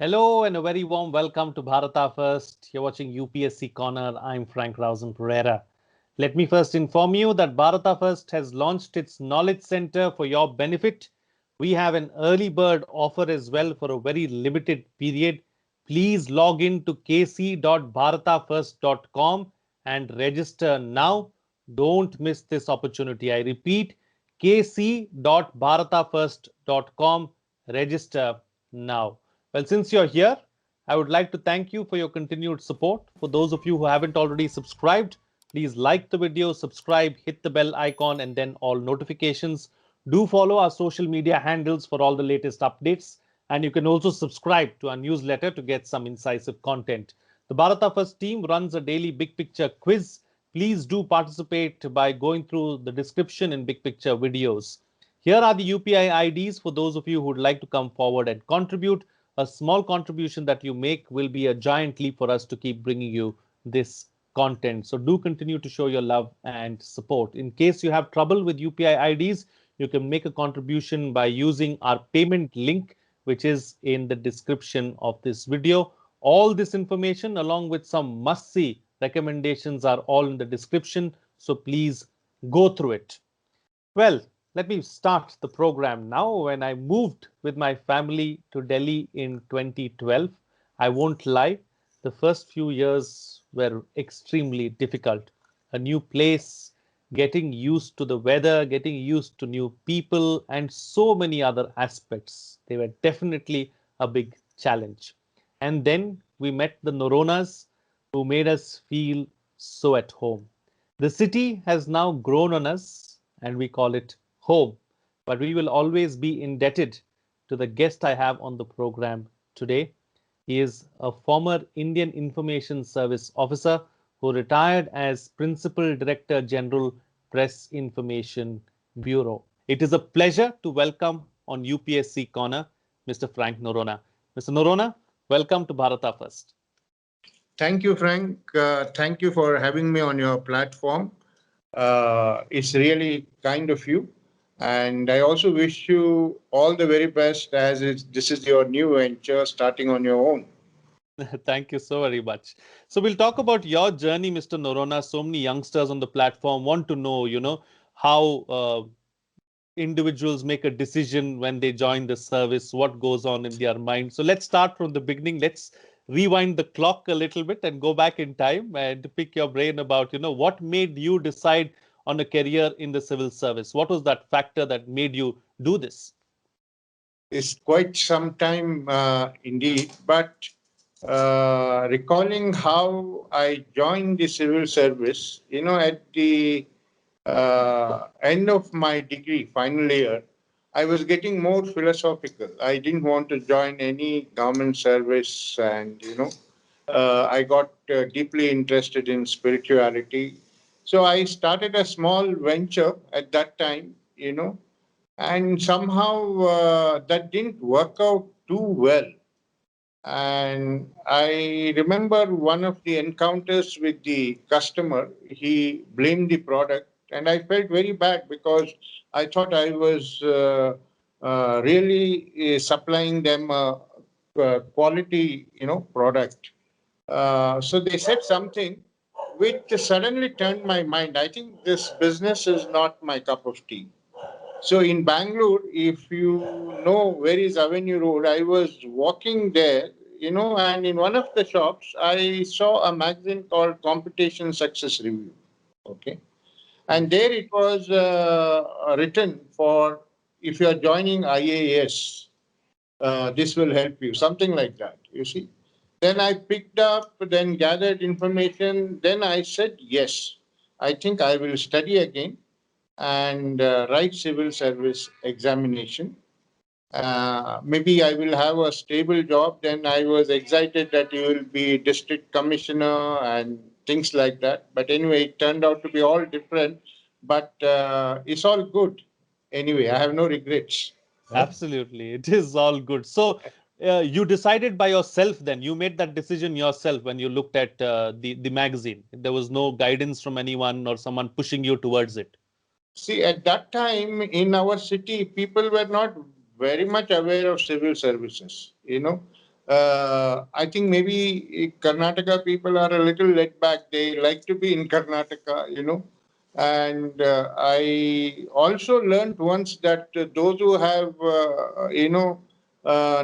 Hello and a very warm welcome to Bharata First. You're watching UPSC Corner. I'm Pereira. Let me first inform you that Bharata First has launched its Knowledge Center for your benefit. We have an early bird offer as well for a very limited period. Please log in to kc.bharatafirst.com and register now. Don't miss this opportunity. I repeat, kc.bharatafirst.com. Register now. Well, since you're here, I would like to thank you for your continued support. For those of you who haven't already subscribed, please like the video, subscribe, hit the bell icon, and then all notifications. Do follow our social media handles for all the latest updates. And you can also subscribe to our newsletter to get some incisive content. The Bharata First team runs a daily big picture quiz. Please do participate by going through the description in big picture videos. Here are the UPI IDs for those of you who would like to come forward and contribute. A small contribution that you make will be a giant leap for us to keep bringing you this content. So do continue to show your love and support. In case you have trouble with UPI IDs, you can make a contribution by using our payment link, which is in the description of this video. All this information along with some must-see recommendations are all in the description. So please go through it. Well, let me start the program now. When I moved with my family to Delhi in 2012, I won't lie, the first few years were extremely difficult. A new place, getting used to the weather, getting used to new people, and so many other aspects. They were definitely a big challenge. And then we met the Noronas, who made us feel so at home. The city has now grown on us, and we call it home. But we will always be indebted to the guest I have on the program today. He is a former Indian Information Service officer who retired as Principal Director General, Press Information Bureau. It is a pleasure to welcome on UPSC Corner Mr. Frank Noronha. Mr. Noronha, welcome to Bharata First. Thank you, Frank. Thank you for having me on your platform. It's really kind of you. And I also wish you all the very best as this is your new venture starting on your own. Thank you so very much. So we'll talk about your journey, Mr. Noronha. So many youngsters on the platform want to know, how individuals make a decision when they join the service, what goes on in their mind. So let's start from the beginning. Let's rewind the clock a little bit and go back in time and pick your brain about, what made you decide on a career in the civil service? What was that factor that made you do this? It's quite some time indeed, but recalling how I joined the civil service, at the end of my degree, final year, I was getting more philosophical. I didn't want to join any government service, and I got deeply interested in spirituality. So I started a small venture at that time, and somehow that didn't work out too well. And I remember one of the encounters with the customer, he blamed the product, and I felt very bad because I thought I was really supplying them a quality, product. So they said something which suddenly turned my mind. I think this business is not my cup of tea. So in Bangalore, if you know where is Avenue Road, I was walking there, and in one of the shops, I saw a magazine called Competition Success Review. Okay. And there it was written for if you are joining IAS, this will help you, something like that, you see. Then I picked up, then gathered information. Then I said, yes, I think I will study again and write civil service examination. Maybe I will have a stable job. Then I was excited that you will be district commissioner and things like that. But anyway, it turned out to be all different. But it's all good. Anyway, I have no regrets. Absolutely. It is all good. So you decided by yourself then. You made that decision yourself when you looked at the magazine. There was no guidance from anyone or someone pushing you towards it. See, at that time in our city, people were not very much aware of civil services. I think maybe Karnataka people are a little laid back. They like to be in Karnataka, And I also learned once that those who have,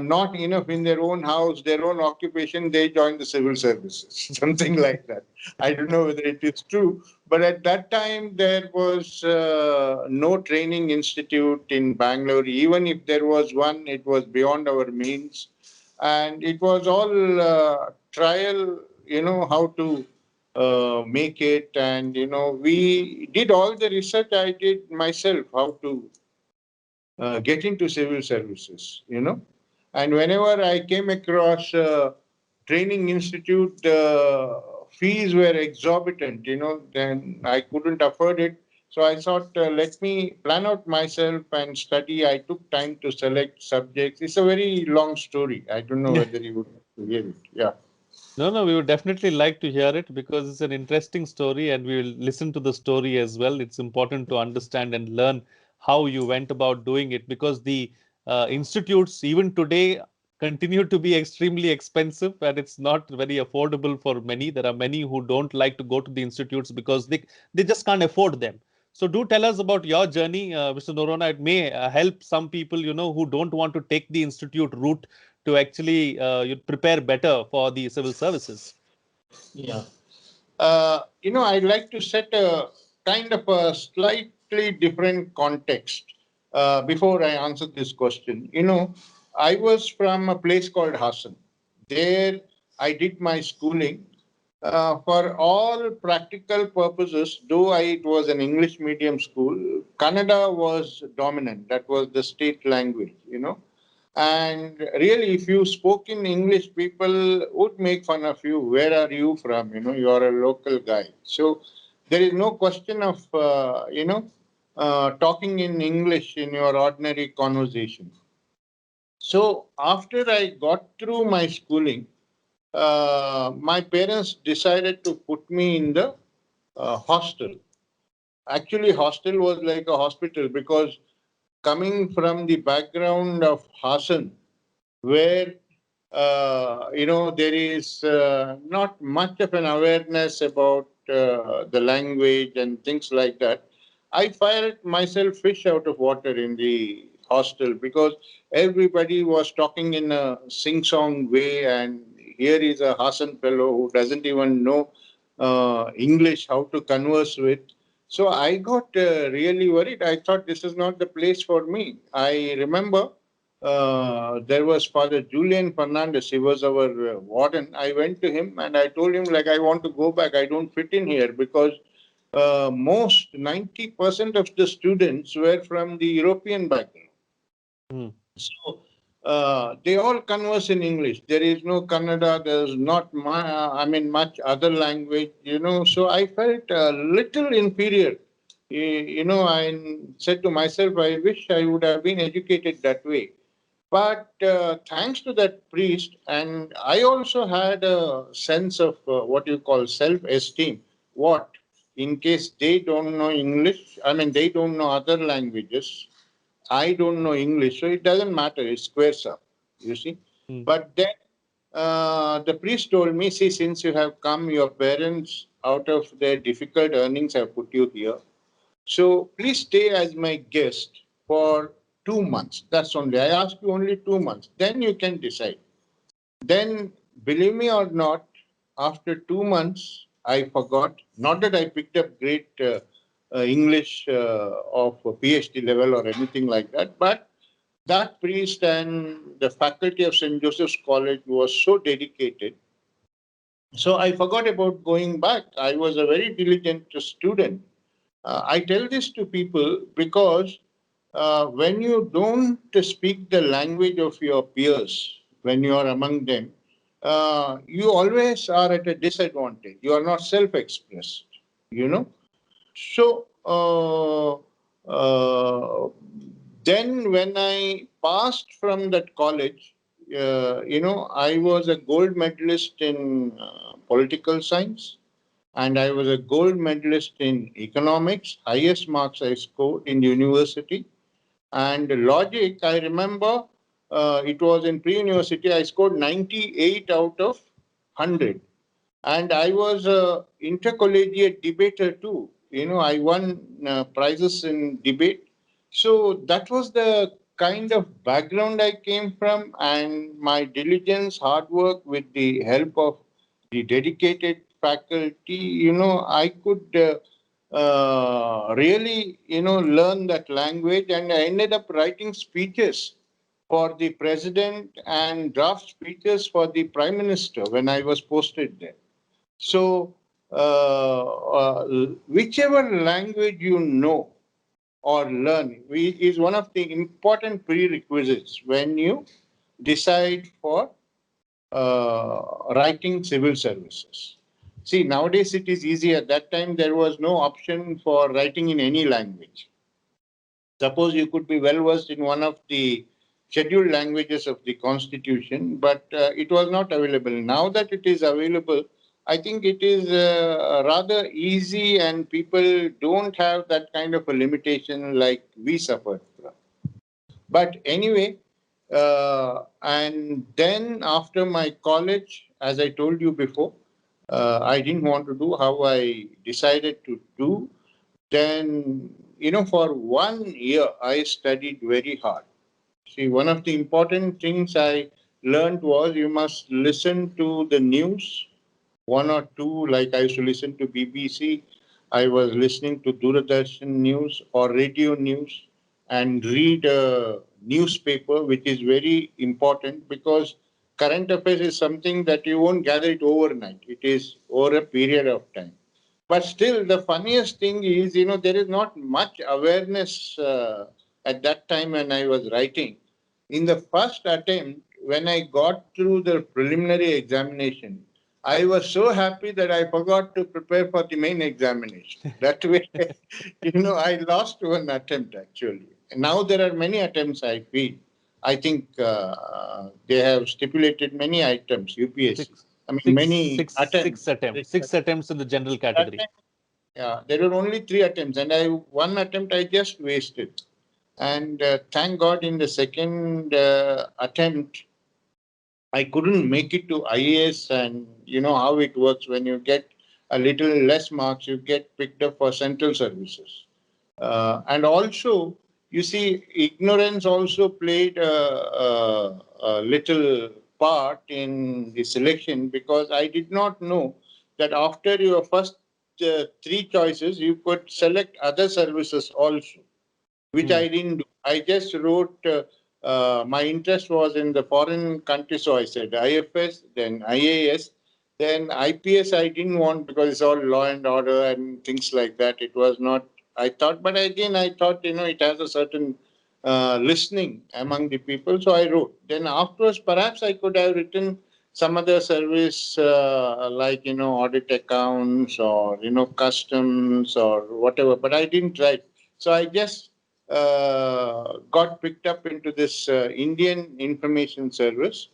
not enough in their own house, their own occupation, they join the civil services, something like that. I don't know whether it is true, but at that time there was no training institute in Bangalore. Even if there was one, it was beyond our means, and it was all trial, how to make it. And, we did all the research. I did myself, how to get into civil services, And whenever I came across training institute, the fees were exorbitant, then I couldn't afford it. So I thought, let me plan out myself and study. I took time to select subjects. It's a very long story. I don't know whether you would hear it. Yeah. No, no, we would definitely like to hear it because it's an interesting story and we will listen to the story as well. It's important to understand and learn how you went about doing it because the institutes, even today, continue to be extremely expensive and it's not very affordable for many. There are many who don't like to go to the institutes because they just can't afford them. So do tell us about your journey, Mr. Noronha. It may help some people, who don't want to take the institute route to actually prepare better for the civil services. Yeah. I'd like to set a kind of a slightly different context before I answer this question. I was from a place called Hassan. There, I did my schooling. For all practical purposes, though it was an English medium school, Kannada was dominant. That was the state language. And really, if you spoke in English, people would make fun of you. Where are you from? You're a local guy. So there is no question of, talking in English in your ordinary conversation. So after I got through my schooling, my parents decided to put me in the hostel. Actually, hostel was like a hospital because coming from the background of Hassan, where there is not much of an awareness about the language and things like that. I felt myself fish out of water in the hostel because everybody was talking in a sing-song way, and here is a Hassan fellow who doesn't even know English, how to converse with. So I got really worried. I thought this is not the place for me. I remember there was Father Julian Fernandez. He was our warden. I went to him and I told him, like, I want to go back. I don't fit in here because most 90% of the students were from the European background. Mm. So they all converse in English. There is no Kannada. There's not, much other language. So I felt a little inferior. I said to myself, I wish I would have been educated that way. But thanks to that priest, and I also had a sense of what you call self-esteem. What? In case they don't know English, they don't know other languages. I don't know English, so it doesn't matter. It squares up, you see. Mm. But then the priest told me, see, since you have come, your parents, out of their difficult earnings, have put you here. So please stay as my guest for 2 months. That's only. I ask you only 2 months. Then you can decide. Then, believe me or not, after 2 months, I forgot. Not that I picked up great English of a PhD level or anything like that, but that priest and the faculty of St. Joseph's College was so dedicated. So I forgot about going back. I was a very diligent student. I tell this to people because when you don't speak the language of your peers, when you are among them, you always are at a disadvantage. You are not self-expressed, you know. So then when I passed from that college, I was a gold medalist in political science, and I was a gold medalist in economics, highest marks I scored in university. And logic, I remember it was in pre-university, I scored 98 out of 100. And I was a intercollegiate debater too. I won prizes in debate. So that was the kind of background I came from, and my diligence, hard work with the help of the dedicated faculty, I could really, learn that language, and I ended up writing speeches for the president and draft speeches for the prime minister when I was posted there. So, whichever language you know or learn is one of the important prerequisites when you decide for writing civil services. See, nowadays it is easier. That time there was no option for writing in any language. Suppose you could be well versed in one of the scheduled languages of the constitution, but it was not available. Now that it is available, I think it is rather easy, and people don't have that kind of a limitation like we suffered from. But anyway, and then after my college, as I told you before, I didn't want to do how I decided to do. Then, for 1 year, I studied very hard. See, one of the important things I learned was you must listen to the news, one or two, like I used to listen to BBC. I was listening to Doordarshan News or radio news, and read a newspaper, which is very important because current affairs is something that you won't gather it overnight. It is over a period of time. But still, the funniest thing is, there is not much awareness at that time when I was writing. In the first attempt, when I got through the preliminary examination, I was so happy that I forgot to prepare for the main examination. That way, I lost one attempt actually. Now there are many attempts, I feel. I think they have stipulated many items, UPSC. Six, I mean, six, many six, attempts. six attempts. Six attempts in the general That category. time, yeah, there were only three attempts, and one attempt I just wasted. And thank God, in the second attempt, I couldn't make it to IAS, and you know how it works when you get a little less marks, you get picked up for central services. And also, you see, ignorance also played a little part in the selection because I did not know that after your first three choices, you could select other services also, which Hmm. I didn't do. I just wrote, my interest was in the foreign country, so I said IFS, then IAS, then IPS I didn't want because it's all law and order and things like that. It was not, I thought, but again, I thought, it has a certain listening among the people, so I wrote. Then afterwards, perhaps I could have written some other service like, audit accounts or, customs or whatever, but I didn't write. So I just got picked up into this Indian information service,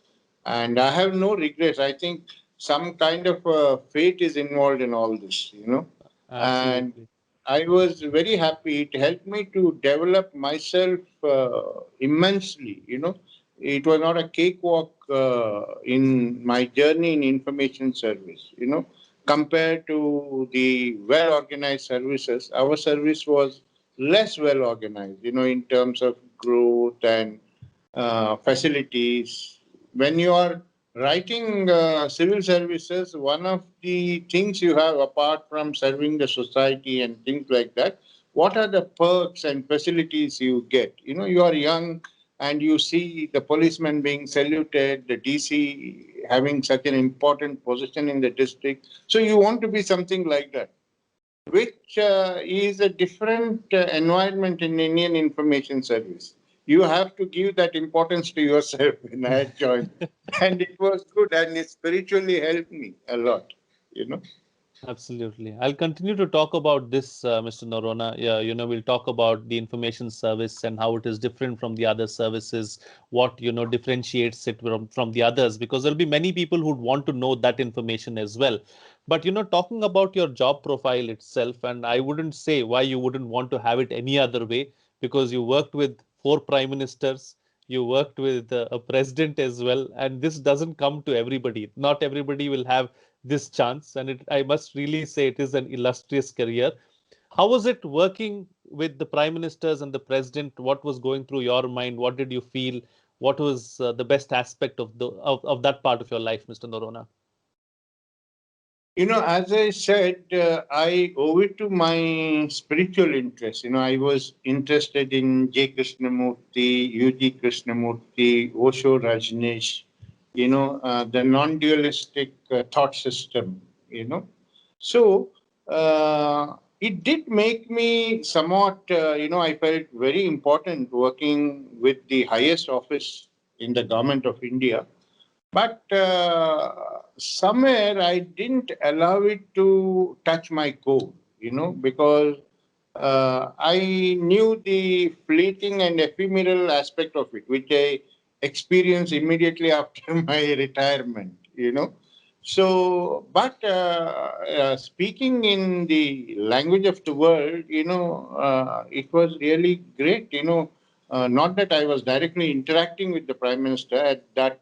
and I have no regrets. I think some kind of fate is involved in all this, and Absolutely. I was very happy. It helped me to develop myself immensely. It was not a cakewalk in my journey in information service. Compared to the well organized services, our service was less well organized, in terms of growth and facilities. When you are writing civil services, one of the things you have, apart from serving the society and things like that, what are the perks and facilities you get? You are young and you see the policeman being saluted, the DC having such an important position in the district. So you want to be something like that, which is a different environment in Indian information service. You have to give that importance to yourself when I had joined. And it was good, and it spiritually helped me a lot, you know. Absolutely. I'll continue to talk about this, Mr. Noronha. Yeah, we'll talk about the information service and how it is different from the other services, what, differentiates it from the others, because there'll be many people who'd want to know that information as well. But, talking about your job profile itself, and I wouldn't say why you wouldn't want to have it any other way, because you worked with four prime ministers, you worked with a president as well, and this doesn't come to everybody. Not everybody will have this chance, and I must really say it is an illustrious career. How was it working with the prime ministers and the president? What was going through your mind? What did you feel? What was the best aspect of of that part of your life, Mr. Noronha? As I said, I owe it to my spiritual interest. I was interested in J. Krishnamurti, U.G. Krishnamurti, Osho Rajneesh, the non-dualistic thought system, So, it did make me somewhat, I felt very important working with the highest office in the government of India. But somewhere I didn't allow it to touch my core, because I knew the fleeting and ephemeral aspect of it, which I experienced immediately after my retirement, So, but speaking in the language of the world, it was really great, not that I was directly interacting with the Prime Minister at that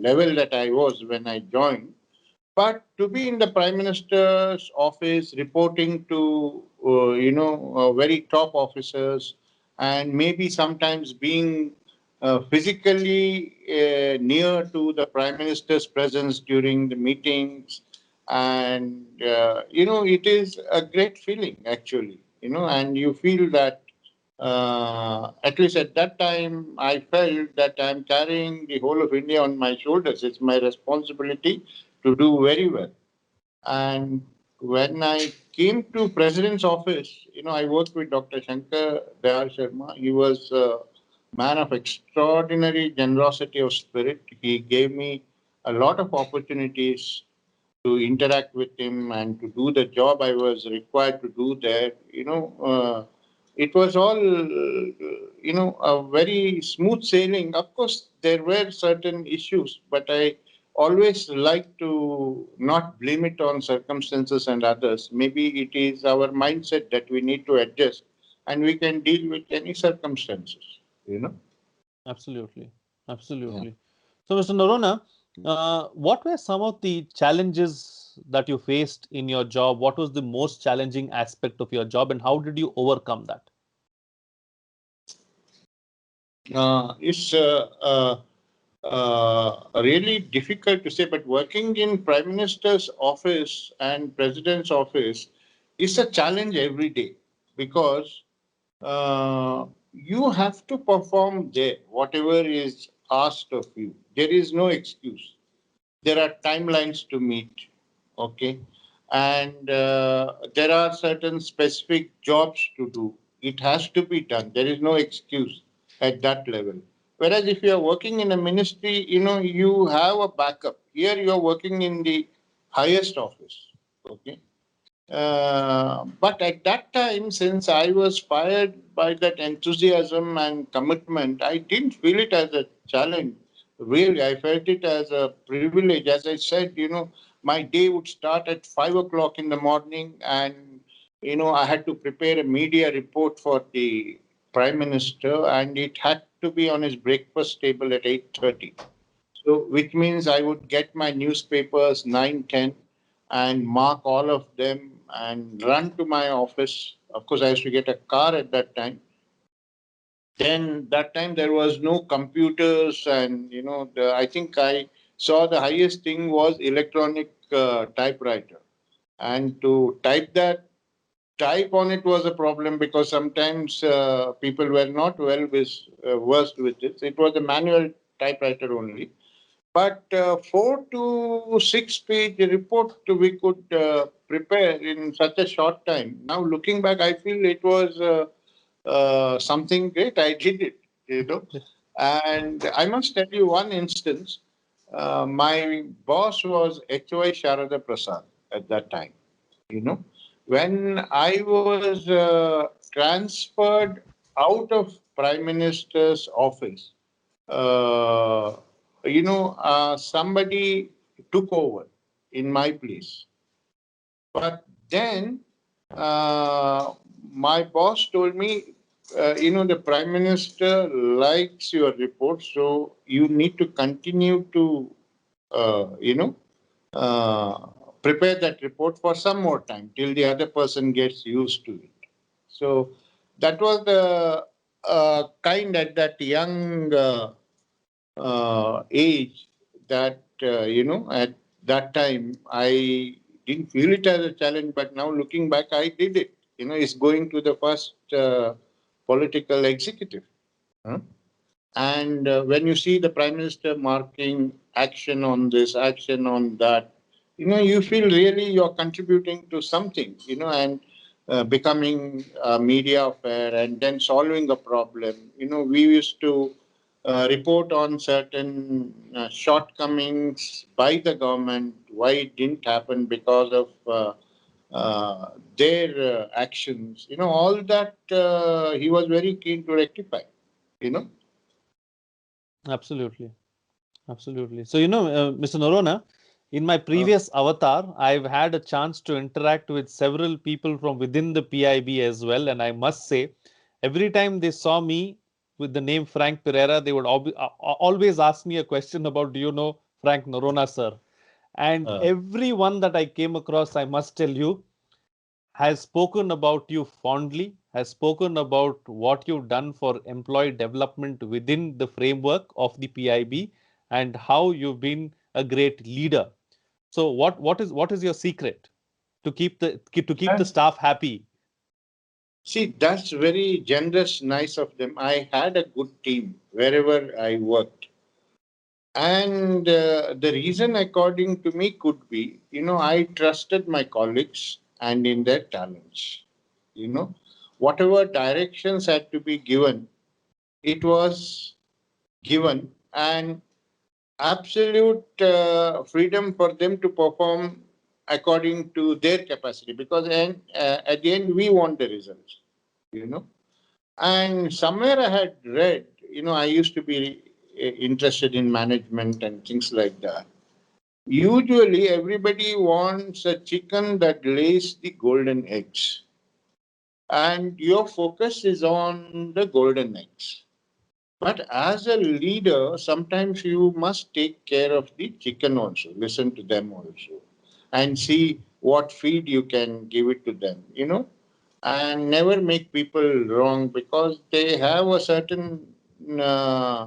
level that I was when I joined, but to be in the Prime Minister's office reporting to, very top officers, and maybe sometimes being physically near to the Prime Minister's presence during the meetings. And, it is a great feeling, actually, and you feel that at least at that time, I felt that I'm carrying the whole of India on my shoulders. It's my responsibility to do very well. And when I came to President's office, I worked with Dr. Shankar Dayal Sharma. He was a man of extraordinary generosity of spirit. He gave me a lot of opportunities to interact with him and to do the job I was required to do there. It was all, a very smooth sailing. Of course, there were certain issues, but I always like to not blame it on circumstances and others. Maybe it is our mindset that we need to adjust, and we can deal with any circumstances, Absolutely. Yeah. Absolutely. So, Mr. Noronha, what were some of the challenges that you faced in your job? What was the most challenging aspect of your job, and how did you overcome that? It's really difficult to say, but working in Prime Minister's office and President's office is a challenge every day, because you have to perform there, whatever is asked of you. There is no excuse. There are timelines to meet, okay? And there are certain specific jobs to do. It has to be done. There is no excuse at that level. Whereas if you are working in a ministry, you have a backup. Here you are working in the highest office, okay? But at that time, since I was fired by that enthusiasm and commitment, I didn't feel it as a challenge. Really, I felt it as a privilege. As I said, my day would start at 5 o'clock in the morning, and I had to prepare a media report for the Prime Minister, and it had to be on his breakfast table at 8:30. So, which means I would get my newspapers 9:10 and mark all of them and run to my office. Of course, I used to get a car at that time. Then that time there was no computers, and I think I saw the highest thing was electronic typewriter, and to type on it was a problem, because sometimes people were not well versed with it. It was a manual typewriter only. But 4 to 6 page report we could prepare in such a short time. Now looking back, I feel it was something great. I did it. And I must tell you one instance. My boss was H.Y. Sharada Prasad at that time. When I was transferred out of Prime Minister's office, uh, somebody took over in my place. But then uh, my boss told me, the Prime Minister likes your report, so you need to continue to, uh, prepare that report for some more time till the other person gets used to it. So that was the kind at that young age that, at that time I didn't feel it as a challenge, but now looking back, I did it. It's going to the first political executive. Huh? And when you see the Prime Minister marking action on this, action on that, you feel really you're contributing to something, and becoming a media affair and then solving a problem. We used to report on certain shortcomings by the government, why it didn't happen because of their actions. All that he was very keen to rectify, you know. Absolutely. Absolutely. So, Mr. Noronha, in my Uh, previous avatar, I've had a chance to interact with several people from within the PIB as well. And I must say, every time they saw me with the name Frank Pereira, they would always ask me a question about, do you know Frank Noronha, sir? And uh, everyone that I came across, I must tell you, has spoken about you fondly, has spoken about what you've done for employee development within the framework of the PIB and how you've been a great leader. So what is your secret to keep the and staff happy? see, that's very generous, nice of them. I had a good team wherever I worked. And the reason, according to me, could be, I trusted my colleagues and in their talents. You know, whatever directions had to be given, it was given, and absolute freedom for them to perform according to their capacity. Because at the end, we want the results. You know, and somewhere I had read, I used to be interested in management and things like that. Usually, everybody wants a chicken that lays the golden eggs, and your focus is on the golden eggs. But as a leader, sometimes you must take care of the chicken also, listen to them also, and see what feed you can give it to them, and never make people wrong because they have a certain uh,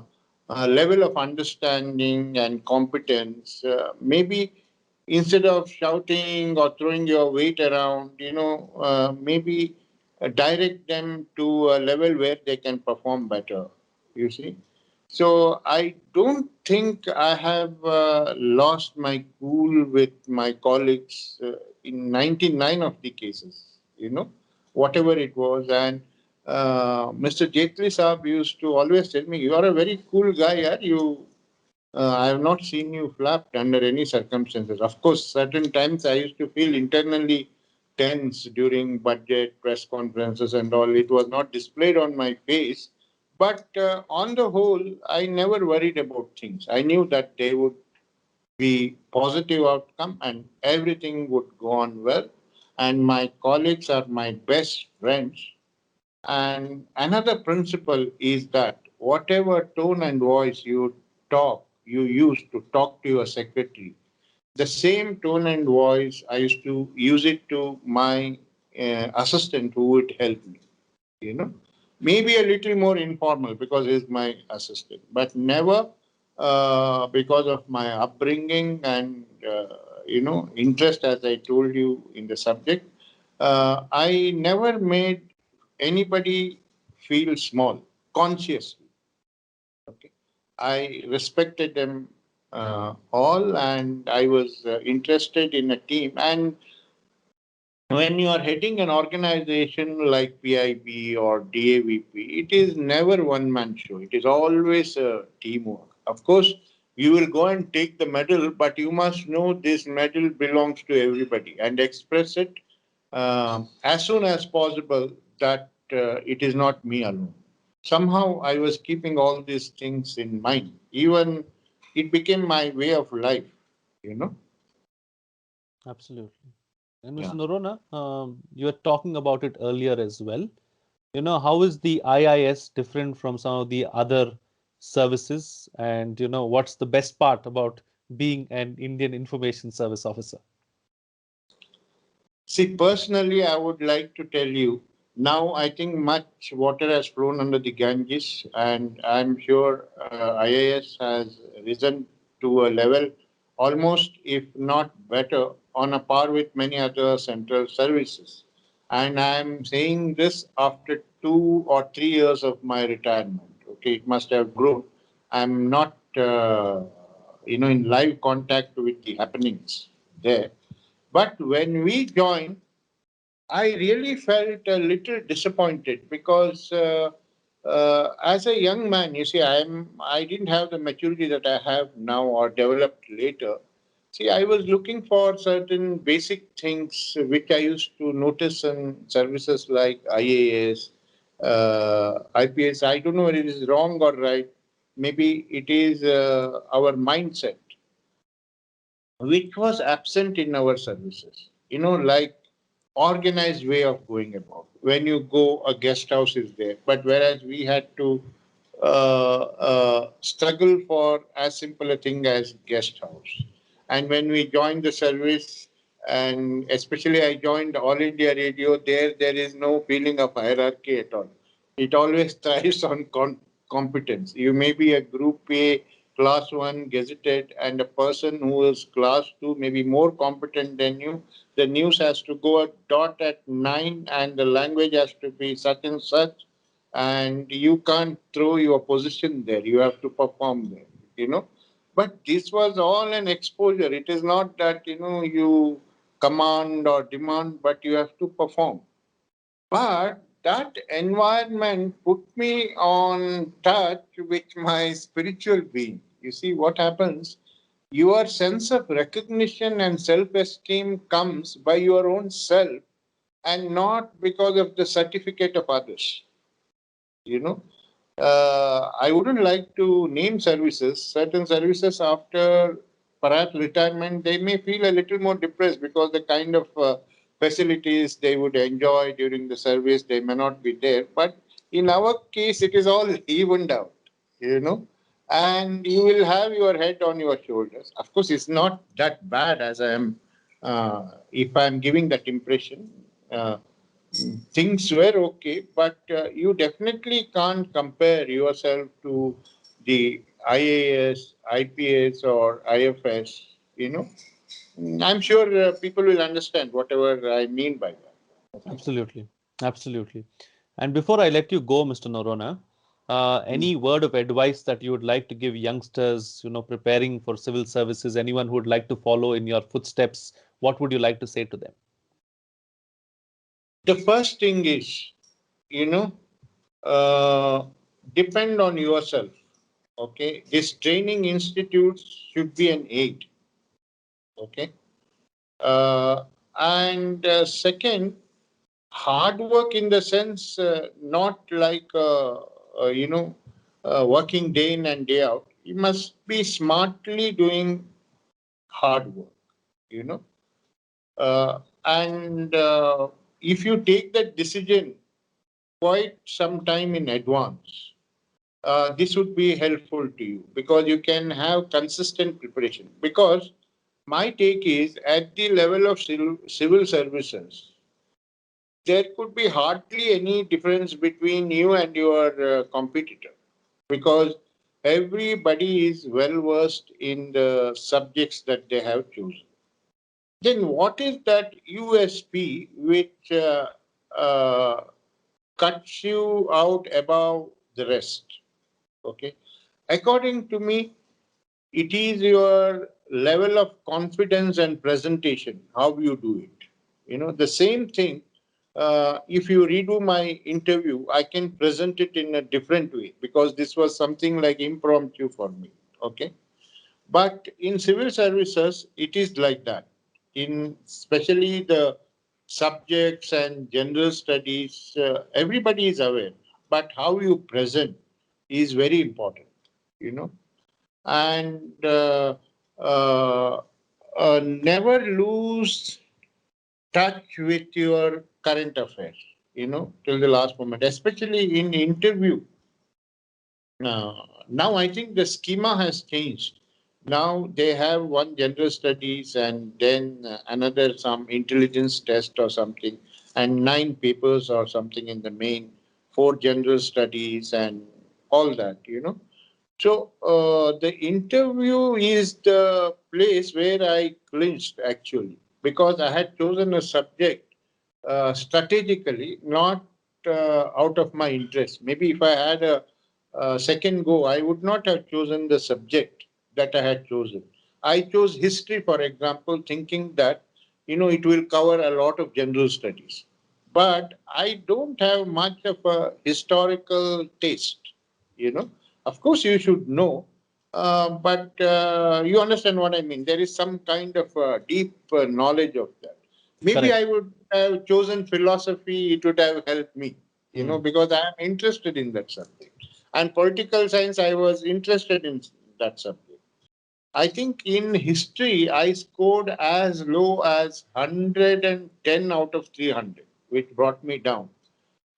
level of understanding and competence. Maybe instead of shouting or throwing your weight around, maybe direct them to a level where they can perform better, you see. So I don't think I have lost my cool with my colleagues in 99 of the cases, whatever it was. And Mr. Jetli Saab used to always tell me, "You are a very cool guy, yaar. I have not seen you flapped under any circumstances." Of course, certain times I used to feel internally tense during budget press conferences and all. It was not displayed on my face, but on the whole, I never worried about things. I knew that they would be positive outcome and everything would go on well. And my colleagues are my best friends. And another principle is that whatever tone and voice you use to talk to your secretary, the same tone and voice I used to use it to my assistant who would help me. You know, maybe a little more informal because he's my assistant, but never because of my upbringing and interest, as I told you in the subject. I never made anybody feel small consciously. Okay, I respected them all, and I was interested in a team. And when you are heading an organization like PIB or DAVP, it is never one man show. It is always a teamwork. Of course, you will go and take the medal, but you must know this medal belongs to everybody and express it as soon as possible that it is not me alone. Somehow I was keeping all these things in mind. Even it became my way of life, you know. Absolutely. And Mr. Yeah. Noronha, you were talking about it earlier as well. How is the IIS different from some of the other services? And, what's the best part about being an Indian Information Service officer? See, personally, I would like to tell you now, I think much water has flown under the Ganges, and I'm sure IAS has risen to a level almost, if not better, on a par with many other central services. And I'm saying this after 2 or 3 years of my retirement. Okay, it must have grown. I'm not, in live contact with the happenings there. But when we joined, I really felt a little disappointed because as a young man, you see, I didn't have the maturity that I have now or developed later. See, I was looking for certain basic things which I used to notice in services like IAS, IPS. I don't know whether it is wrong or right. Maybe it is our mindset which was absent in our services. Like organized way of going about. When you go, a guest house is there. But whereas we had to struggle for as simple a thing as guest house. And when we joined the service, and especially I joined All India Radio, there is no feeling of hierarchy at all. It always thrives on competence. You may be a Group A, Class 1 gazetted, and a person who is Class 2 may be more competent than you. The news has to go at dot at 9, and the language has to be such and such, and you can't throw your position there. You have to perform there. But this was all an exposure. It is not that you command or demand, but you have to perform. But that environment put me on touch with my spiritual being. You see what happens? Your sense of recognition and self esteem comes by your own self and not because of the certificate of others. You know, I wouldn't like to name services. Certain services after perhaps retirement, they may feel a little more depressed because the kind of facilities they would enjoy during the service, they may not be there. But in our case, it is all evened out, you know, and you will have your head on your shoulders. Of course, it's not that bad as I am, if I'm giving that impression. Things were okay, but you definitely can't compare yourself to the IAS, IPS, or IFS. I'm sure people will understand whatever I mean by that. Absolutely. Absolutely. And before I let you go, Mr. Noronha, any word of advice that you would like to give youngsters, preparing for civil services, anyone who would like to follow in your footsteps, what would you like to say to them? The first thing is, you know, uh, depend on yourself. Okay, this training institute should be an aid. Okay, and second, hard work in the sense not like working day in and day out. You must be smartly doing hard work. You know, and if you take that decision quite some time in advance, this would be helpful to you because you can have consistent preparation. Because my take is at the level of civil services, there could be hardly any difference between you and your competitor because everybody is well versed in the subjects that they have chosen. Then, what is that USP which uh, cuts you out above the rest? Okay. According to me, it is your level of confidence and presentation, how you do it. The same thing, if you redo my interview, I can present it in a different way because this was something like impromptu for me. Okay. But in civil services, it is like that. In especially the subjects and general studies, everybody is aware. But how you present is very important, you know and never lose touch with your current affairs. till the last moment, especially in interview. Now I think the schema has changed. Now they have one general studies and then another some intelligence test or something, and 9 papers or something in the main, 4 general studies and all that. So the interview is the place where I clinched actually, because I had chosen a subject strategically, not out of my interest. Maybe if I had a second go, I would not have chosen the subject that I had chosen. I chose history, for example, thinking that it will cover a lot of general studies. But I don't have much of a historical taste. Of course, you should know, but you understand what I mean. There is some kind of deep knowledge of that. Maybe I Correct. would have chosen philosophy, it would have helped me, Hmm. because I am interested in that subject. And political science, I was interested in that subject. I think in history, I scored as low as 110 out of 300, which brought me down.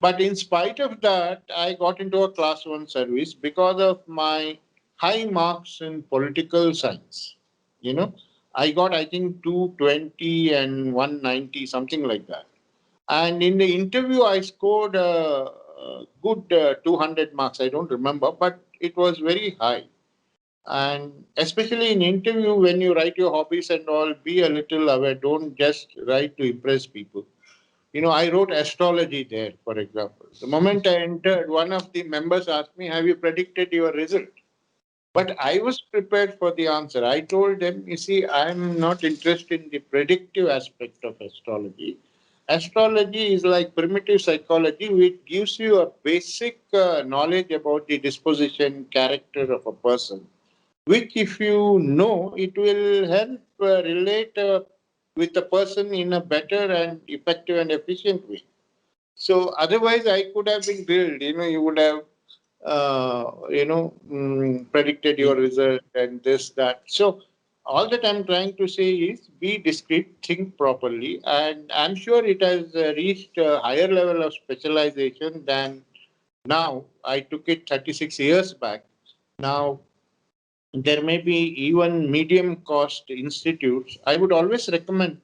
But in spite of that, I got into a class one service because of my high marks in political science. You know, I got, I think, 220 and 190, something like that. And in the interview, I scored a good 200 marks. I don't remember, but it was very high. And especially in interview, when you write your hobbies and all, be a little aware. Don't just write to impress people. I wrote astrology there, for example. The moment I entered, one of the members asked me, "Have you predicted your result?" But I was prepared for the answer. I told them, "You see, I'm not interested in the predictive aspect of astrology. Astrology is like primitive psychology, which gives you a basic knowledge about the disposition, character of a person, which, if you know, it will help relate with a person in a better and effective and efficient way." So otherwise, I could have been grilled. You would have, predicted your result and this, that. So all that I'm trying to say is be discreet, think properly, and I'm sure it has reached a higher level of specialization than now. I took it 36 years back. Now there may be even medium cost institutes. I would always recommend,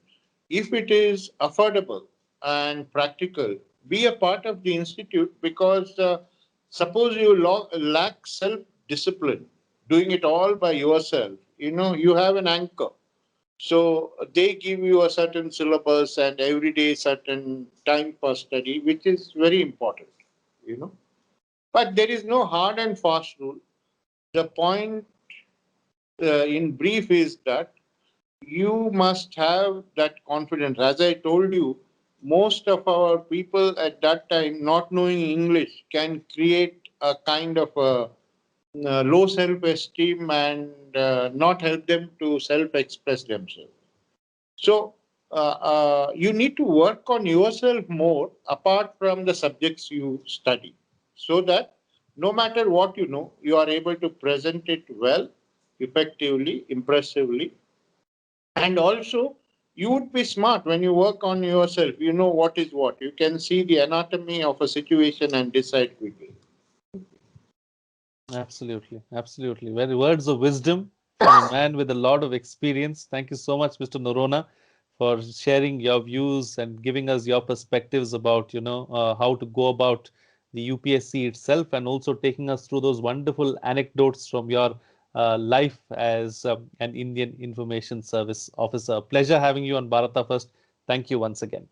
if it is affordable and practical, be a part of the institute, because suppose you lack self discipline, doing it all by yourself, you have an anchor. So they give you a certain syllabus and every day certain time for study, which is very important, you know. But there is no hard and fast rule. The point in brief is that you must have that confidence. As I told you, most of our people at that time, not knowing English, can create a kind of a low self esteem and not help them to self express themselves. So, you need to work on yourself more apart from the subjects you study, so that no matter what you are able to present it well, effectively, impressively. And also, you would be smart when you work on yourself. You know what is what. You can see the anatomy of a situation and decide quickly. Absolutely, absolutely. Very words of wisdom from a man with a lot of experience. Thank you so much, Mr. Norona, for sharing your views and giving us your perspectives about, how to go about the UPSC itself, and also taking us through those wonderful anecdotes from your life as an Indian Information Service officer. Pleasure having you on Bharata First. Thank you once again.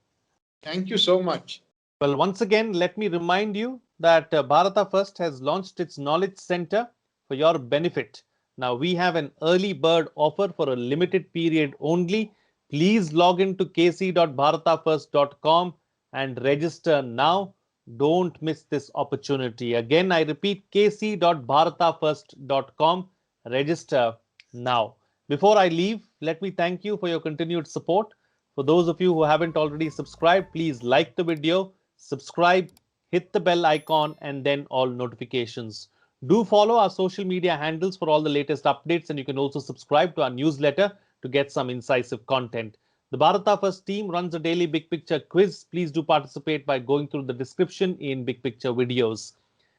Thank you so much. Well, once again, let me remind you that Bharata First has launched its Knowledge Center for your benefit. Now, we have an early bird offer for a limited period only. Please log into kc.bharatafirst.com and register now. Don't miss this opportunity. Again, I repeat, kc.bharatafirst.com. Register now. Before I leave, let me thank you for your continued support. For those of you who haven't already subscribed, please like the video, subscribe, hit the bell icon, and then all notifications. Do follow our social media handles for all the latest updates, and you can also subscribe to our newsletter to get some incisive content. The Bharata First team runs a daily Big Picture quiz. Please do participate by going through the description in Big Picture videos.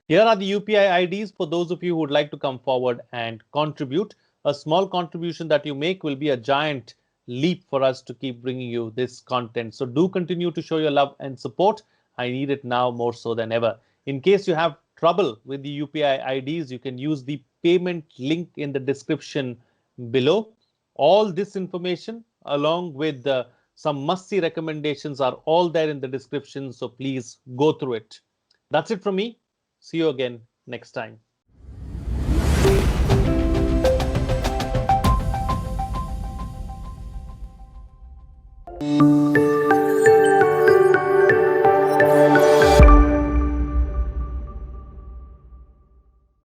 Here are the UPI IDs for those of you who would like to come forward and contribute. A small contribution that you make will be a giant leap for us to keep bringing you this content. So do continue to show your love and support. I need it now more so than ever. In case you have trouble with the UPI IDs, you can use the payment link in the description below. All this information along with some must-see recommendations are all there in the description. So please go through it. That's it from me. See you again next time.